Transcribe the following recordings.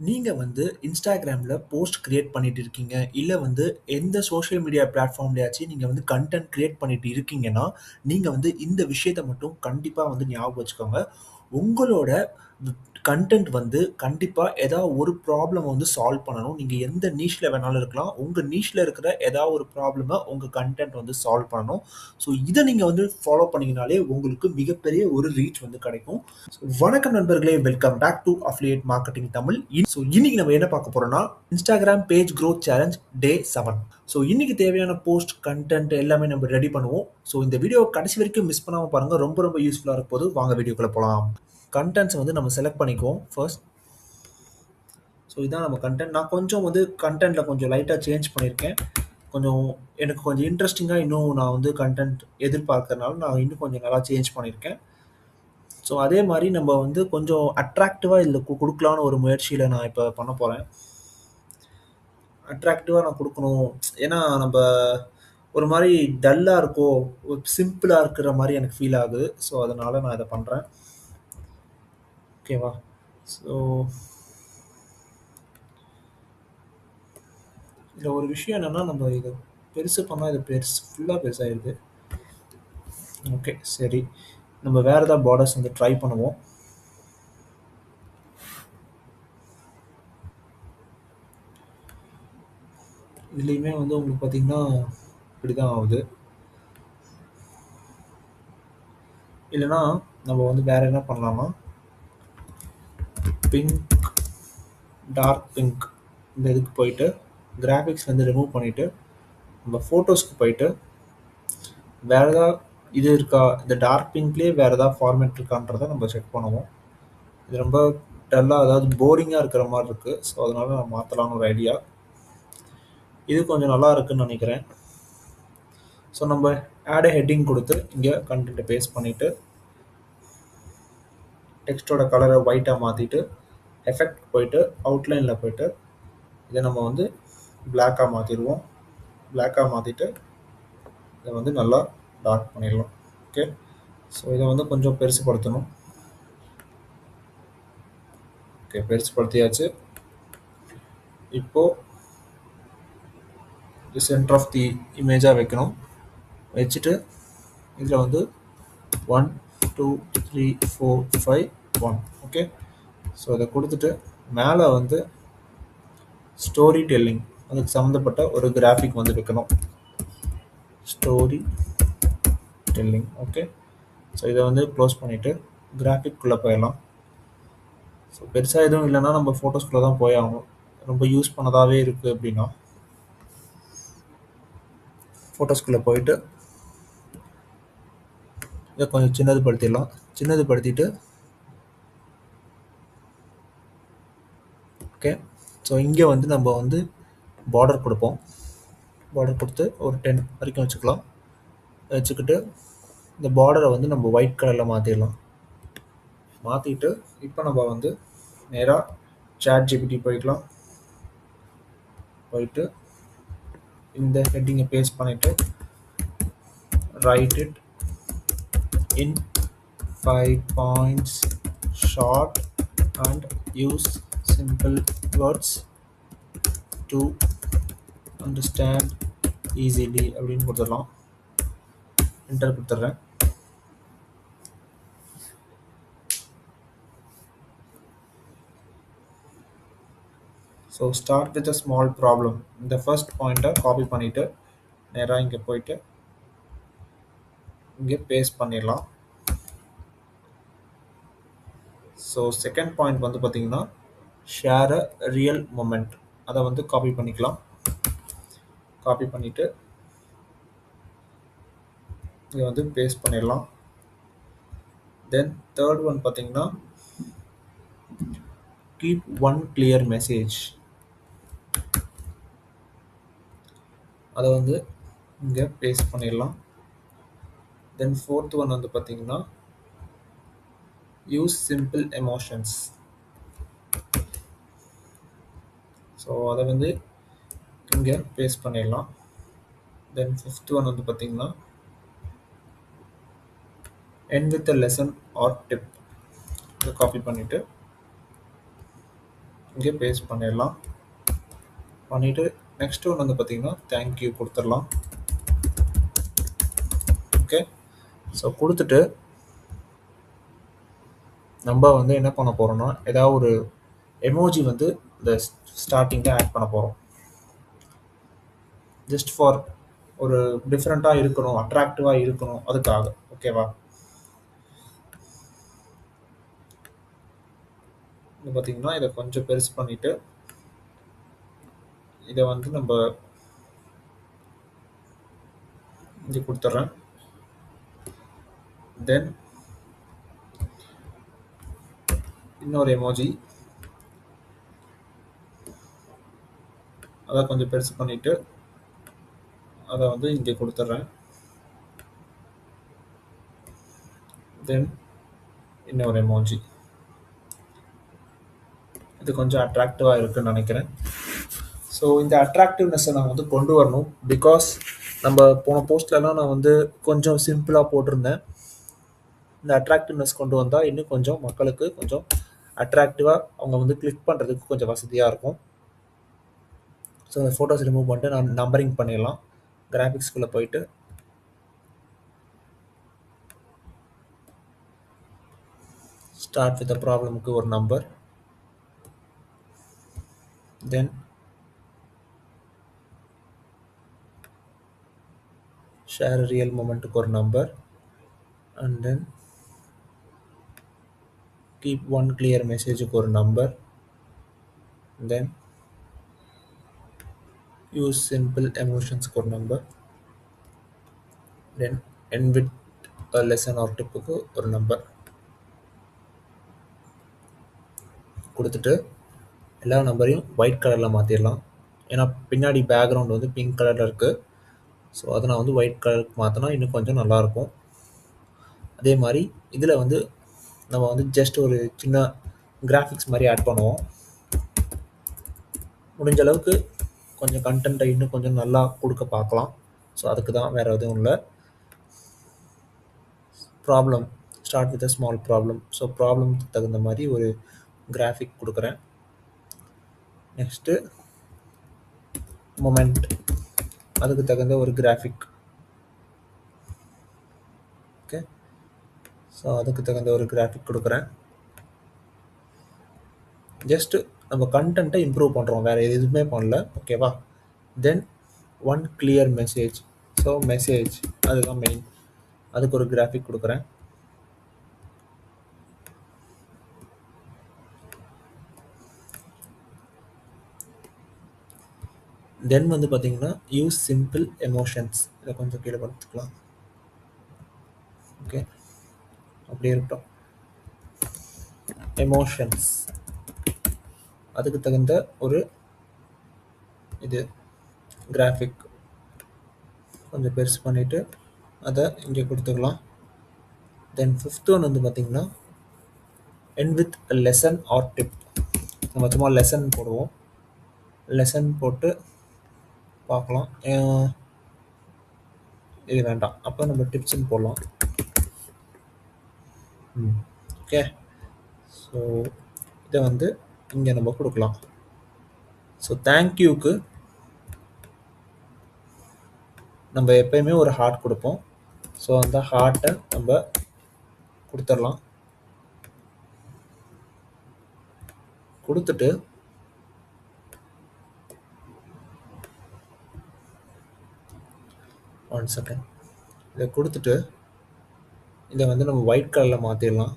நீங்க வந்து Instagramல post create பண்ணிட்டு இருக்கீங்க. இல்ல வந்து எந்த சோசியல் மீடியா பிளாட்ஃபார்ம்லயாச்சும் நீங்க வந்து கன்டென்ட் கிரியேட் பண்ணிட்டு இருக்கீங்கன்னா, நீங்க வந்து இந்த விஷயத்த மட்டும் கண்டிப்பா வந்து ஞாபகம் வச்சுக்கோங்க. உங்களோட கன்டென்ட் வந்து கண்டிப்பா ஒரு ப்ராப்ளம வந்து சால்வ் பண்ணணும். நீங்க எந்த நீஷ்ல வேணாலும் இருக்கலாம். உங்க நீஷ்ல இருக்கிற ஒரு ப்ராப்ளம உங்க கன்டென்ட் வந்து சால்வ் பண்ணணும். ஸோ இத நீங்க வந்து ஃபாலோ பண்ணீங்கனாலே உங்களுக்கு மிகப்பெரிய ஒரு ரீச் வந்து கிடைக்கும். வணக்கம் நண்பர்களே! Welcome back to affiliate marketing Tamil. இன்னைக்கு நம்ம என்ன பார்க்க போறோம்னா, Instagram page growth challenge day 7. இன்னைக்கு தேவையான போஸ்ட், கன்டென்ட் எல்லாமே நம்ம ரெடி பண்ணுவோம். இந்த வீடியோவ கடைசி வரைக்கும் மிஸ் பண்ணாம பாருங்க. ரொம்ப ரொம்ப யூஸ்ஃபுல்லா இருக்க போது. வாங்க வீடியோக்குள்ள போலாம். கன்டென்ட்ஸ் வந்து நம்ம செலக்ட் பண்ணிக்குவோம் ஃபர்ஸ்ட். இதான் நம்ம கன்டென்ட். நான் கொஞ்சம் வந்து கன்டென்ட்ல கொஞ்சம் லைட்டா சேஞ்ச் பண்ணியிருக்கேன். கொஞ்சம் எனக்கு கொஞ்சம் இன்ட்ரஸ்டிங்கா இன்னும் நான் வந்து கன்டென்ட் எதிர்பார்க்கறனால நான் இன்னும் கொஞ்சம் நல்லா சேஞ்ச் பண்ணியிருக்கேன். அதே மாரி நம்ம வந்து கொஞ்சம் அட்ராக்டிவா இதுல குடுக்கலான்னு ஒரு முயற்சியில நான் இப்ப பண்ண போறேன். அட்ராக்டிவா நான் குடுக்கணும். ஏன்னா நம்ப ஒரு மாரி டல்லா இருக்கோ, ஒரு சிம்பிளா இருக்கிற மாரி எனக்கு ஃபீல் ஆகுது. அதனால நான் இத பண்றேன். ஓகேவா? ஸோ இதுல ஒரு விஷயம் என்னன்னா, நம்ம இத பெருசு பண்ணா இது ஃபுல்லா பெருசாயிருது. ஓகே, சரி. நம்ம வேற ஏதாவது பார்டர்ஸ் வந்து ட்ரை பண்ணுவோம். இதுலயுமே வந்து உங்களுக்கு பார்த்தீங்கன்னா, இப்படிதான் ஆவுது. இல்லன்னா, நம்ம வந்து வேற என்ன பண்ணலாம்னா, பிங்க், டார்க் பிங்க் இந்த இதுக்கு போயிட்டு, கிராபிக்ஸ் வந்து ரிமூவ் பண்ணிட்டு, நம்ம ஃபோட்டோஸ்க்கு போயிட்டு, வேற ஏதாவது இது இருக்கா? இந்த டார்க் பிங்க்லயே வேற ஏதாவது ஃபார்மேட் இருக்கான்றத நம்ம செக் பண்ணுவோம். இது ரொம்ப டல்லா அதாவது போரிங்கா இருக்கிற மாரி இருக்கு. அதனால நான் மாத்தலாம்னு ஒரு ஐடியா. இது கொஞ்சம் நல்லா இருக்குன்னு நெனைக்கிறேன். நம்ம ஆட் எ ஹெட்டிங் குடுத்து, இங்க கன்டென்ட்ட பேஸ்ட் பண்ணிட்டு, டெக்ஸ்ட்டோட கலர ஒயிட்டா மாத்திட்டு, எஃபெக்ட் போயிட்டு, அவுட்லைன்ல போயிட்டு, இத நம்ம வந்து பிளாக்கா மாத்திருவோம். பிளாக்கா மாத்திட்டு, இத வந்து நல்லா டார்க் பண்ணிடலாம். ஓகே. இத வந்து கொஞ்சம் பெருசுபடுத்தணும். ஓகே, பெருசுபடுத்தியாச்சு. இப்போ சென்டர் ஆஃப் தி இமேஜா வைக்கணும். வச்சுட்டு இதுல வந்து 1 2 3 4 5 1. ஓகே. இத குடுத்துட்டு மேல வந்து ஸ்டோரி டெல்லிங் அதுக்கு சம்மந்தப்பட்ட ஒரு கிராஃபிக் வந்து வைக்கணும். Story telling. ஓகே. இத வந்து க்ளோஸ் பண்ணிட்டு கிராஃபிக் குள்ள போயிடலாம். பெருசா எதுவும் இல்லைன்னா நம்ம ஃபோட்டோஸ்குள்ள தான் போய் ஆகணும். ரொம்ப யூஸ் பண்ணதாவே இருக்கு அப்படின்னா ஃபோட்டோஸ்குள்ள போயிட்டு இதை கொஞ்சம் சின்னதுபடுத்திடலாம். சின்னதுபடுத்திட்டு ஓகே. இங்கே வந்து நம்ம வந்து பார்டர் கொடுப்போம். பார்டர் கொடுத்து ஒரு 10 வரைக்கும் வச்சுக்கலாம். வச்சுக்கிட்டு இந்த பார்டரை வந்து நம்ம ஒயிட் கலரில் மாற்றிடலாம். மாற்றிட்டு இப்போ நம்ம வந்து நேராக சாட் ஜிபிடி போய்க்கலாம். போயிட்டு இந்த ஹெட்டிங்கை பேஸ்ட் பண்ணிவிட்டு write it in 5 points short and use simple words to understand easily அப்படின்னு கொடுத்துடலாம். என்டர் கொடுத்துட்றேன். Start with a small problem. இந்த ஃபர்ஸ்ட் பாயிண்ட்டை காப்பி பண்ணிவிட்டு நேராக இங்கே போயிட்டு இங்கே பேஸ்ட் பண்ணிடலாம். செகண்ட் பாயிண்ட் வந்து பார்த்தீங்கன்னா ஷேர் அ ரியல் மொமெண்ட். அதை வந்து காப்பி பண்ணிக்கலாம். காப்பி பண்ணிவிட்டு இங்கே வந்து பேஸ்ட் பண்ணிடலாம். தென் தேர்ட் ஒன் பார்த்தீங்கன்னா கீப் ஒன் கிளியர் மெசேஜ். அதை வந்து இங்கே பேஸ்ட் பண்ணிடலாம். தென் ஃபோர்த் ஒன் வந்து பார்த்தீங்கன்னா யூஸ் சிம்பிள் எமோஷன்ஸ். அதை வந்து இங்கே பேஸ்ட் பண்ணிடலாம். தென் ஃபிஃப்த் ஒன் வந்து பார்த்தீங்கன்னா end with a lesson or tip. இதை காப்பி பண்ணிவிட்டு இங்கே பேஸ்ட் பண்ணிடலாம். பண்ணிவிட்டு நெக்ஸ்ட் ஒன்று வந்து பார்த்தீங்கன்னா தேங்க்யூ கொடுத்துடலாம். ஓகே. ஸோ கொடுத்துட்டு நம்ம வந்து என்ன பண்ண போகிறோம்னா ஏதாவது ஒரு எமோஜி வந்து இந்த ஸ்டார்டிங்கில் ஆட் பண்ண போகிறோம். ஜஸ்ட் ஃபார் ஒரு டிஃப்ரெண்ட்டாக இருக்கணும், அட்ராக்டிவாக இருக்கணும் அதுக்காக. ஓகேவா? இது பார்த்தீங்கன்னா இதை கொஞ்சம் பெருசு பண்ணிவிட்டு இதை வந்து நம்ம இங்கே கொடுத்துட்றேன். தென் இன்னொரு எமோஜி அதை கொஞ்சம் பெருசு பண்ணிவிட்டு அதை வந்து இங்கே கொடுத்துட்றேன். தென் இன்னொரு எமோஜி. இது கொஞ்சம் அட்ராக்டிவாக இருக்குன்னு நினைக்கிறேன். ஸோ இந்த அட்ராக்டிவ்னஸை நான் வந்து கொண்டு வரணும். பிகாஸ் நம்ம போன போஸ்ட்லலாம் நான் வந்து கொஞ்சம் சிம்பிளாக போட்டிருந்தேன். இந்த அட்ராக்டிவ்னஸ் கொண்டு வந்தால் இன்னும் கொஞ்சம் மக்களுக்கு கொஞ்சம் அட்ராக்டிவாக அவங்க வந்து கிளிக் பண்ணுறதுக்கு கொஞ்சம் வசதியாக இருக்கும். ஸோ அந்த ஃபோட்டோஸ் ரிமூவ் பண்ணிட்டு நான் நம்பரிங் பண்ணிடலாம். கிராஃபிக்ஸ்குள்ளே போயிட்டு ஸ்டார்ட் வித் ப்ராப்ளமுக்கு ஒரு நம்பர், தென் ஷேர் ரியல் மூமெண்ட்டுக்கு ஒரு number, and then keep one clear மெசேஜுக்கு ஒரு நம்பர், தென் யூஸ் சிம்பிள் எமோஷன்ஸ்க்கு ஒரு number, then end with lesson or டிப்புக்கு ஒரு நம்பர் கொடுத்துட்டு எல்லா நம்பரையும் ஒயிட் கலரில் மாற்றிடலாம். ஏன்னா பின்னாடி பேக்ரவுண்ட் வந்து பிங்க் கலரில் இருக்குது. ஸோ அதை நான் வந்து ஒயிட் கலருக்கு மாற்றினா இன்னும் கொஞ்சம் நல்லாயிருக்கும். அதே மாதிரி இதில் வந்து நம்ம வந்து ஜஸ்ட் ஒரு சின்ன கிராஃபிக்ஸ் மாதிரி ஆட் பண்ணுவோம். முடிஞ்ச அளவுக்கு கொஞ்சம் கண்டென்ட்டை இன்னும் கொஞ்சம் நல்லா கொடுக்க பார்க்கலாம். ஸோ அதுக்கு தான், வேறு எதுவும் இல்லை. Problem start with a small problem. So ப்ராப்ளம்க்கு தகுந்த மாதிரி ஒரு கிராஃபிக் கொடுக்குறேன். நெக்ஸ்ட்டு மொமெண்ட், அதுக்கு தகுந்த ஒரு கிராஃபிக். ஓகே. ஸோ அதுக்கு தகுந்த ஒரு கிராஃபிக் கொடுக்குறேன். ஜஸ்ட்டு நம்ம கண்டென்ட்டை இம்ப்ரூவ் பண்ணுறோம், வேறு எதுவுமே பண்ணல. ஓகேவா? Then one clear message. So message அதுதான் மெயின். அதுக்கு ஒரு கிராஃபிக் கொடுக்குறேன். தென் வந்து பார்த்தீங்கன்னா யூஸ் சிம்பிள் எமோஷன்ஸ். இதை கொஞ்சம் கீழே பார்த்துக்கலாம். ஓகே, அப்படியே இருக்கட்டும். எமோஷன்ஸ் அதுக்கு தகுந்த ஒரு இது கிராஃபிக் கொஞ்சம் பெருசு பண்ணிவிட்டு அதை இங்கே கொடுத்துக்கலாம். தென் ஃபிஃப்த் ஒன் வந்து பார்த்திங்கன்னா end with lesson or tip. நம்ம சும்மா லெசன் போடுவோம். லெசன் போட்டு பார்க்கலாம். இது வேண்டாம், அப்போ நம்ம டிப்ஸ்ன்னு போடலாம். ஓகே. ஸோ இதை வந்து இங்கே நம்ம கொடுக்கலாம். ஸோ தேங்க்யூக்கு நம்ம எப்பயுமே ஒரு ஹார்ட் கொடுப்போம். ஸோ அந்த ஹார்ட்டை நம்ம கொடுத்துடலாம். கொடுத்துட்டு ஒன் செகண்ட், இதை கொடுத்துட்டு இதை வந்து நம்ம ஒயிட் கலரில் மாற்றிடலாம்.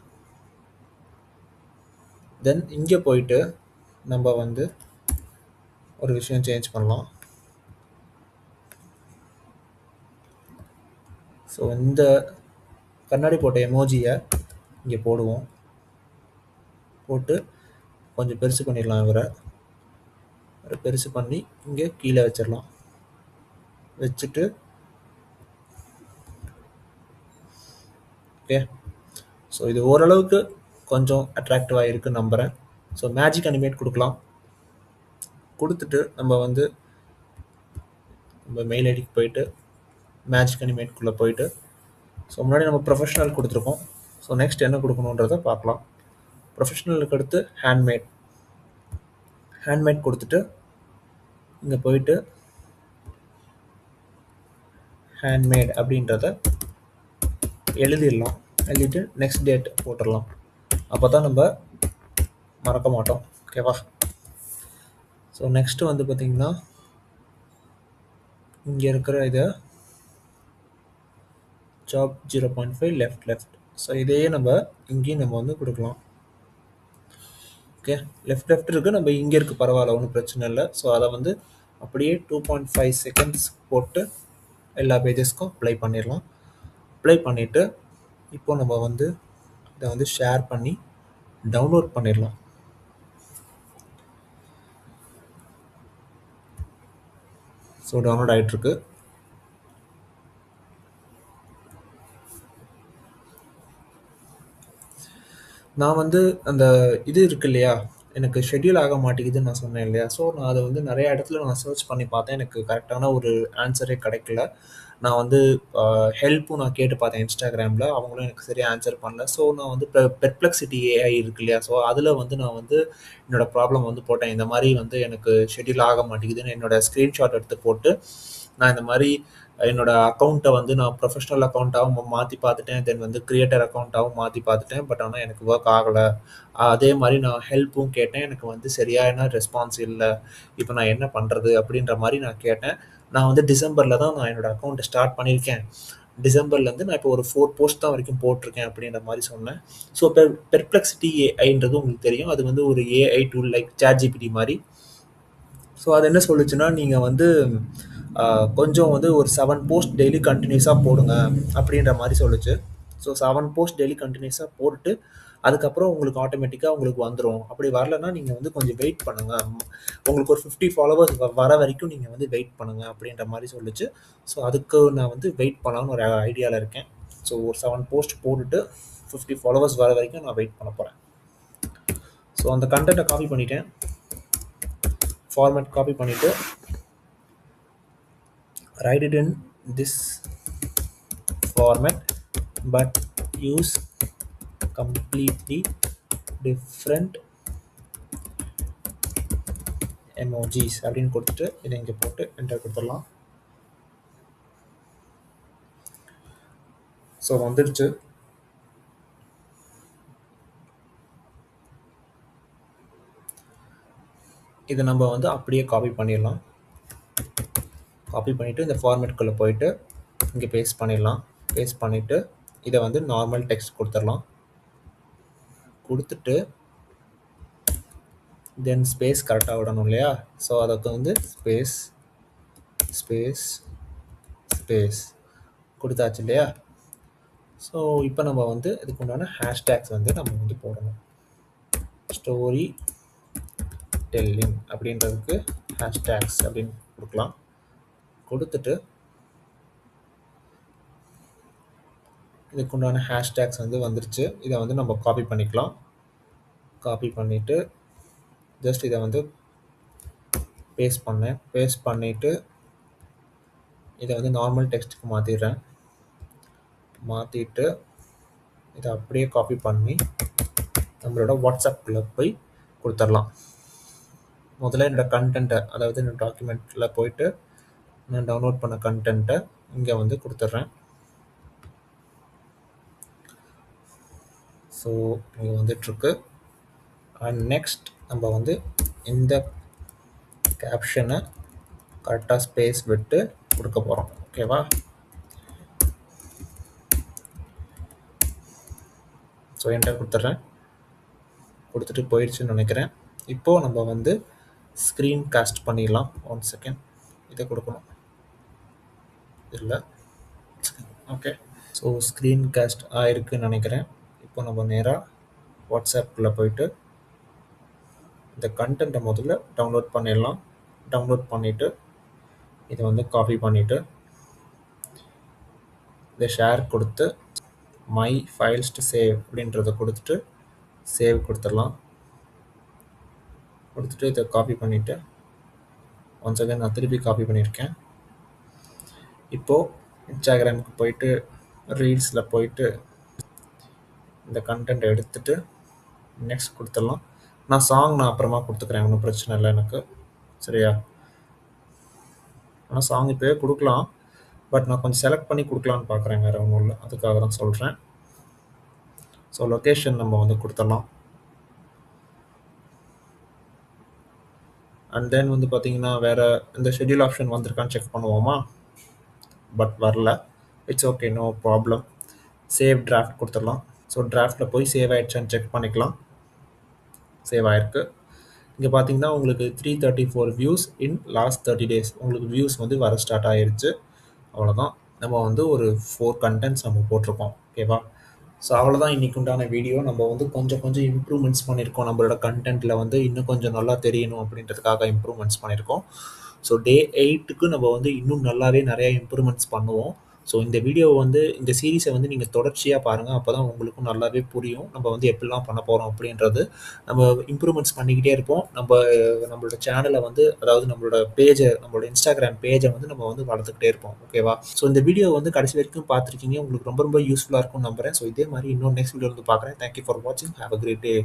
தென் இங்கே போயிட்டு நம்ம வந்து ஒரு விஷயம் சேஞ்ச் பண்ணலாம். ஸோ இந்த கண்ணாடி போட்ட எமோஜியை இங்கே போடுவோம். போட்டு கொஞ்சம் பெருசு பண்ணிடலாம். இவரை பெருசு பண்ணி இங்கே கீழே வச்சிடலாம். வச்சுட்டு ஓகே. ஸோ இது ஓரளவுக்கு கொஞ்சம் அட்ராக்டிவாக இருக்குன்னு நம்புகிறேன். ஸோ மேஜிக் அனிமேட் கொடுக்கலாம். கொடுத்துட்டு நம்ம வந்து நம்ம மெயில் ஐடிக்கு போயிட்டு மேஜிக் அனிமேட்குள்ளே போயிட்டு, ஸோ முன்னாடி நம்ம ப்ரொஃபஷனல் கொடுத்துருக்கோம். ஸோ நெக்ஸ்ட் என்ன கொடுக்கணுன்றதை பார்க்கலாம். ப்ரொஃபஷனலுக்கு அடுத்து ஹேண்ட்மேட். ஹேண்ட்மேட் கொடுத்துட்டு இங்கே போயிட்டு ஹேண்ட்மேட் அப்படின்றத எழுதிடலாம். எழுதிட்டு நெக்ஸ்ட் டேட் போட்டுடலாம். அப்போ தான் நம்ம மறக்க மாட்டோம். ஓகேவா? ஸோ நெக்ஸ்ட்டு வந்து பார்த்திங்கன்னா இங்கே இருக்கிற இதை ஜாப் 0.5 லெஃப்ட் லெஃப்ட். ஸோ இதையே நம்ம இங்கேயும் நம்ம வந்து கொடுக்கலாம். ஓகே, லெஃப்ட் லெஃப்ட் இருக்குது, நம்ம இங்கே இருக்குது, பரவாயில்ல, ஒன்றும் பிரச்சனை இல்லை. ஸோ அதை வந்து அப்படியே 2.5 செகண்ட்ஸ் போட்டு எல்லா பேஜஸ்க்கும் அப்ளை பண்ணிடலாம். அப்ளை பண்ணிவிட்டு இப்போ நம்ம வந்து இதை வந்து ஷேர் பண்ணி டவுன்லோட் பண்ணிடலாம். ஸோ டவுன்லோட் ஆகிட்டுருக்கு. நான் வந்து அந்த இது இருக்கு இல்லையா, எனக்கு ஷெட்யூல் ஆக மாட்டேங்குதுன்னு நான் சொன்னேன் இல்லையா, ஸோ நான் அதை வந்து நிறைய இடத்துல நான் சர்ச் பண்ணி பார்த்தேன். எனக்கு கரெக்டான ஒரு ஆன்சரே கிடைக்கல. நான் வந்து ஹெல்ப்பும் நான் கேட்டு பார்த்தேன் இன்ஸ்டாகிராமில், அவங்களும் எனக்கு சரியாக ஆன்சர் பண்ணல. ஸோ நான் வந்து பெர்ப்ளெக்சிட்டி ஏஐ இருக்கு இல்லையா, ஸோ அதில் வந்து நான் வந்து என்னோடய ப்ராப்ளம் வந்து போட்டேன். இந்த மாதிரி வந்து எனக்கு ஷெட்யூல் ஆக மாட்டேங்குதுன்னு என்னோடய ஸ்க்ரீன்ஷாட் எடுத்து போட்டு நான் இந்த மாதிரி என்னோட அக்கௌண்ட்டை வந்து நான் ப்ரொஃபஷனல் அக்கௌண்ட்டாகவும் மாற்றி பார்த்துட்டேன். தென் வந்து கிரியேட்டர் அக்கௌண்ட்டாகவும் மாற்றி பார்த்துட்டேன். பட் ஆனால் எனக்கு ஒர்க் ஆகலை. அதே மாதிரி நான் ஹெல்ப்பும் கேட்டேன். எனக்கு வந்து சரியான ரெஸ்பான்ஸ் இல்லை. இப்போ நான் என்ன பண்ணுறது அப்படின்ற மாதிரி நான் கேட்டேன். நான் வந்து டிசம்பரில் தான் நான் என்னோடய அக்கௌண்ட்டை ஸ்டார்ட் பண்ணியிருக்கேன். டிசம்பர்லேருந்து நான் இப்போ ஒரு 4 போஸ்ட் தான் வரைக்கும் போட்டிருக்கேன் அப்படின்ற மாதிரி சொன்னேன். ஸோ பெர்ப்ளெக்சிட்டி ஏஐன்றது உங்களுக்கு தெரியும். அது வந்து ஒரு ஏஐ டூல் லைக் ChatGPT மாதிரி. ஸோ அது என்ன சொல்லுச்சுன்னா, நீங்கள் வந்து கொஞ்சம் வந்து ஒரு 7 போஸ்ட் டெய்லி கண்டினியூஸாக போடுங்க அப்படின்ற மாதிரி சொல்லுச்சு. ஸோ 7 போஸ்ட் டெய்லி கண்டினியூஸாக போட்டுட்டு அதுக்கப்புறம் உங்களுக்கு ஆட்டோமேட்டிக்காக உங்களுக்கு வந்துடும். அப்படி வரலன்னா நீங்கள் வந்து கொஞ்சம் வெயிட் பண்ணுங்கள், உங்களுக்கு ஒரு 50 ஃபாலோவர்ஸ் வர வரைக்கும் நீங்கள் வந்து வெயிட் பண்ணுங்கள் அப்படின்ற மாதிரி சொல்லுச்சு. ஸோ அதுக்கு நான் வந்து வெயிட் பண்ணலான்னு ஒரு ஐடியாவில் இருக்கேன். ஸோ ஒரு 7 போஸ்ட் போட்டுட்டு 50 ஃபாலோவர்ஸ் வர வரைக்கும் நான் வெயிட் பண்ண போகிறேன். ஸோ அந்த கண்டென்ட்டை காப்பி பண்ணிட்டேன். ஃபார்மேட் காப்பி பண்ணிவிட்டு write it in this format but use completely different emojis அப்படின்னு கொடுத்துட்டு இதை இங்கே போட்டு என்டர் கொடுத்துடலாம். ஸோ வந்துடுச்சு. இதை நம்ம வந்து அப்படியே காப்பி பண்ணிடலாம். காப்பி பண்ணிவிட்டு இந்த ஃபார்மேட்குள்ளே போயிட்டு இங்கே பேஸ்ட் பண்ணிடலாம். பேஸ்ட் பண்ணிவிட்டு இதை வந்து நார்மல் டெக்ஸ்ட் கொடுத்துடலாம். கொடுத்துட்டு தென் ஸ்பேஸ் கரெக்டாக விடணும் இல்லையா, ஸோ அதுக்கு வந்து ஸ்பேஸ் ஸ்பேஸ் ஸ்பேஸ் கொடுத்தாச்சு இல்லையா. ஸோ இப்போ நம்ம வந்து இதுக்கு உண்டான ஹேஷ்டேக்ஸ் வந்து நம்ம வந்து போடணும். ஸ்டோரி டெல்லிங் அப்படின்றதுக்கு ஹேஷ்டேக்ஸ் அப்படின்னு கொடுக்கலாம். கொடுத்துட்டு இதுக்கு உண்டான ஹேஷ்டேக்ஸ் வந்து வந்துருச்சு. இதை வந்து நம்ம காப்பி பண்ணிக்கலாம். காப்பி பண்ணிவிட்டு ஜஸ்ட் இதை வந்து பேஸ்ட் பண்ணேன். பேஸ்ட் பண்ணிவிட்டு இதை வந்து நார்மல் டெக்ஸ்ட்டுக்கு மாற்றிடுறேன். மாற்றிட்டு இதை அப்படியே காப்பி பண்ணி நம்மளோட வாட்ஸ்அப்பில் போய் கொடுத்துடலாம். முதல்ல என்னோடய கண்டென்ட்டை, அதாவது என்னோடய டாக்குமெண்ட்டில் போயிட்டு நான் டவுன்லோட் பண்ண கண்டென்ட்டை இங்கே வந்து கொடுத்துட்றேன். ஸோ இங்கே வந்துட்டுருக்கு. அண்ட் நெக்ஸ்ட் நம்ம வந்து இந்த கேப்ஷனை கரெக்டாக ஸ்பேஸ் விட்டு கொடுக்க போகிறோம். ஓகேவா? ஸோ என்டர் கொடுத்துட்றேன். கொடுத்துட்டு போயிடுச்சுன்னு நினைக்கிறேன். இப்போது நம்ம வந்து ஸ்க்ரீன் காஸ்ட் பண்ணிடலாம். 1 செகண்ட், இதை கொடுக்கணும் இல்லை. ஓகே, ஸோ ஸ்க்ரீன் காஸ்ட் ஆயிருக்குன்னு நினைக்கிறேன். இப்போ நம்ம நேராக வாட்ஸ்அப்பில் போயிட்டு இந்த கண்டென்ட்டை முதல்ல டவுன்லோட் பண்ணிடலாம். டவுன்லோட் பண்ணிவிட்டு இதை வந்து காப்பி பண்ணிவிட்டு இதை ஷேர் கொடுத்து மை ஃபைல்ஸ் டு சேவ் அப்படின்றத கொடுத்துட்டு சேவ் கொடுத்துடலாம். கொடுத்துட்டு இதை காப்பி பண்ணிவிட்டு ஒன்ஸ் அகைன் நான் திருப்பி காப்பி பண்ணியிருக்கேன். இப்போது இன்ஸ்டாகிராமுக்கு போயிட்டு ரீல்ஸில் போயிட்டு இந்த கண்டென்ட் எடுத்துகிட்டு நெக்ஸ்ட் கொடுத்துடலாம். நான் அப்புறமா குடுத்துக்கிறேன். ஒண்ணும் பிரச்சனை இல்ல எனக்கு. சரியா? ஆனா சாங் இப்பவே குடுக்கலாம். பட் நான் கொஞ்சம் செலக்ட் பண்ணி குடுக்கலான்னு பார்க்குறேன். வேற ஒண்ணும் இல்ல. அதுக்காக தான் சொல்றேன். ஸோ லொகேஷன் நம்ம வந்து குடுத்துடலாம். அண்ட் தென் வந்து பார்த்தீங்கன்னா, வேற இந்த ஷெட்யூல் ஆப்ஷன் வந்திருக்கான்னு செக் பண்ணுவோமா? பட் வரல. It's okay. No problem. Save draft குடுத்துடலாம். ஸோ டிராஃப்ட்ல போய் சேவ் ஆயிடுச்சான்னு செக் பண்ணிக்கலாம். சேவ் ஆயிருக்கு. இங்க பார்த்தீங்கன்னா, உங்களுக்கு 334 வியூஸ் இன் லாஸ்ட் 30 டேஸ். உங்களுக்கு வியூஸ் வந்து வர ஸ்டார்ட் ஆயிருச்சு. அவ்வளோதான். நம்ம வந்து ஒரு 4 கன்டென்ட்ஸ் நம்ம போட்டிருக்கோம். ஓகேவா? ஸோ அவ்வளோதான் இன்னைக்கு உண்டான வீடியோ. நம்ம வந்து கொஞ்சம் கொஞ்சம் இம்ப்ரூவ்மெண்ட்ஸ் பண்ணியிருக்கோம். நம்மளோட கன்டென்ட்ல வந்து இன்னும் கொஞ்சம் நல்லா தெரியணும் அப்படின்றதுக்காக இம்ப்ரூவ்மெண்ட்ஸ் பண்ணியிருக்கோம். ஸோ டே 8க்கு நம்ம வந்து இன்னும் நல்லாவே நிறைய இம்ப்ரூவ்மெண்ட்ஸ் பண்ணுவோம். ஸோ இந்த வீடியோ வந்து இந்த சீரிஸை வந்து நீங்கள் தொடர்ச்சியாக பாருங்கள். அப்போ தான் உங்களுக்கும் நல்லாவே புரியும். நம்ம வந்து எப்படிலாம் பண்ண போகிறோம் அப்படின்றது. நம்ம இம்ப்ரூவ்மெண்ட்ஸ் பண்ணிக்கிட்டே இருப்போம். நம்மளோட சேனலை வந்து அதாவது நம்மளோட இன்ஸ்டாகிராம் பேஜை வந்து நம்ம வந்து வளர்த்துக்கிட்டே இருப்போம். ஓகேவா? ஸோ இந்த வீடியோ வந்து கடைசி வரைக்கும் பார்த்துருக்கீங்க. உங்களுக்கு ரொம்ப ரொம்ப யூஸ்ஃபுல்லாக இருக்கும்னு நம்புறேன். ஸோ இதே மாதிரி இன்னொரு நெக்ஸ்ட் வீடியோ வந்து பார்க்குறேன். தேங்க்யூ ஃபார் வாட்சிங். Have a great day.